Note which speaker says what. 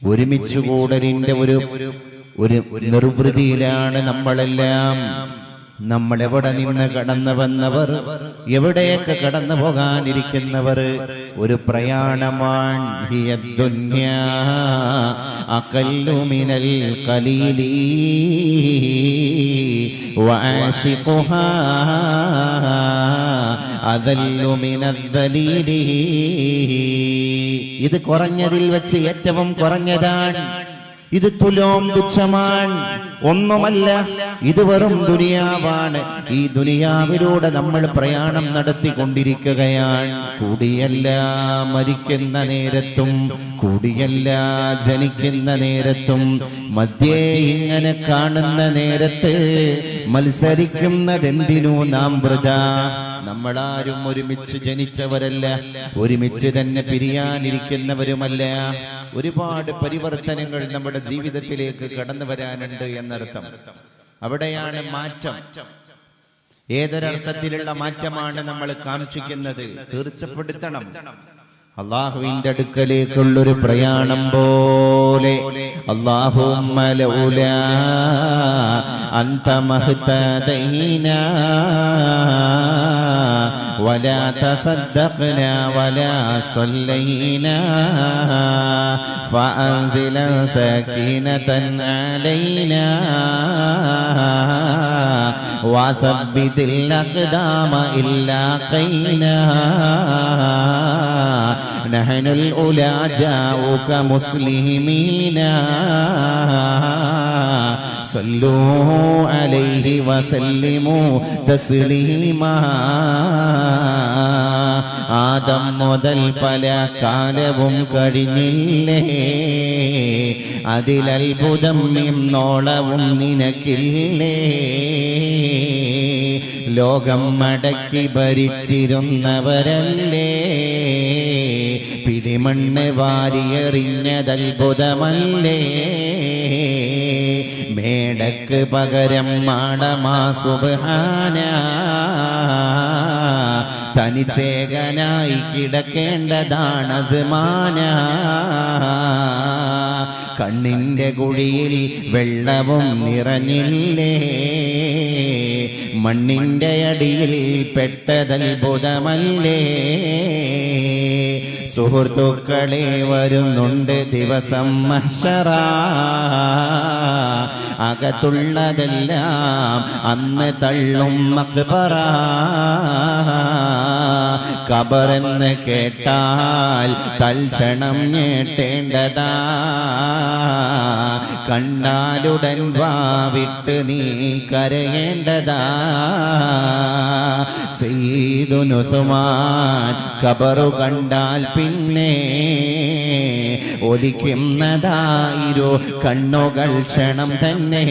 Speaker 1: ഒരുമിച്ചുകൂടലിന്റെ ഒരു നിർവൃതിയിലാണ് നമ്മളെല്ലാം. നമ്മൾ എവിടെ നിന്ന് കടന്നു വന്നവർ, എവിടെയൊക്കെ കടന്നു പോകാനിരിക്കുന്നവർ, ഒരു പ്രയാണമാണ്. ഹിയ ദുനിയാ അഖല്ലു മിനൽ ഖലീലി വആശിഖുഹാ അദല്ലു മിനൽ ദലീലി. ഇത് കുറഞ്ഞതിൽ വെച്ച് ഏറ്റവും കുറഞ്ഞതാണ്. ഇത് തുലോം തുച്ഛമാണ്, ഒന്നുമല്ല. ഇത് വെറും ദുനിയാവാണ്. ഈ ദുനിയാവിലൂടെ നമ്മൾ പ്രയാണം നടത്തിക്കൊണ്ടിരിക്കുകയാണ്. കൂടിയല്ല മരിക്കുന്ന നേരത്തും, കൂടിയല്ല ജനിക്കുന്ന നേരത്തും, മധ്യേ ഇങ്ങനെ കാണുന്ന നേരത്ത് മത്സരിക്കുന്നതെന്തിനു നാം വൃഥാ? നമ്മളാരും ഒരുമിച്ച് ജനിച്ചവരല്ല, ഒരുമിച്ച് തന്നെ പിരിയാനിരിക്കുന്നവരുമല്ല. ഒരുപാട് പരിവർത്തനങ്ങൾ നമ്മുടെ ജീവിതത്തിലേക്ക് കടന്നു വരാനുണ്ട് എന്നർത്ഥം. അവിടെയാണ് മാറ്റം. ഏതൊരർത്ഥത്തിലുള്ള മാറ്റമാണ് നമ്മൾ കാക്ഷിക്കുന്നത്? തീർച്ചപ്പെടുത്തണം. അല്ലാഹുവിന്റെ അടുക്കലേക്കുള്ളൊരു പ്രയാണം പോലെ. അല്ലാഹുമ്മ ലൗലാ അൻത മഹ്തദൈനാ വലാ തസദ്ദഖ്നാ വലാ സ്വല്ലൈനാ ഫഅൻസിൽ സകീനതൻ അലൈനാ വസബ്ബിതിൽ അഖ്ദാമ ഇല്ലാ ഖൈനാ നഹ്നുൽ ഉലാ ജാഉക മുസ്ലിമീനാ സല്ലൂ അലൈഹി വസല്ലിമു തസ്ലീമാ. ആദം മുതൽ പല കാലവും കഴിഞ്ഞില്ലേ, അതിലത്ഭുതം ഇന്നോളവും നിനക്കില്ലേ. ലോകം മടക്കി ഭരിച്ചിരുന്നവരല്ലേ, പിടിമണ്ണ് വാരിയെറിഞ്ഞതത്ഭുതമല്ലേ. മേടക്ക് പകരം മാടമാ സുബ്ഹാനാ, തനിച്ചേകനായി കിടക്കേണ്ടതാണ് അസ്മാനാ. കണ്ണിന്റെ കുഴിയിൽ വെള്ളവും നിറഞ്ഞില്ലേ, മണ്ണിന്റെ അടിയിൽ പെട്ടതത്ഭുതമല്ലേ. സുഹൃത്തുക്കളെ വരുന്നുണ്ട് ദിവസം മഹ്ശറ, അകത്തുള്ളതെല്ലാം അന്ന് തള്ളും മഖ്ബറ. ഖബറെന്ന് കേട്ടാൽ തൽക്ഷണം ഞെട്ടേണ്ടതാ, കണ്ടാലുടൻ വാവിട്ട് നീ കരയേണ്ടതാ. സയ്യിദുന ഉസ്മാൻ ഖബറു കണ്ടാൽ പിന്നെ ഒലിക്കുന്നതായിരു കണ്ണുകൾ ക്ഷണം തന്നെ.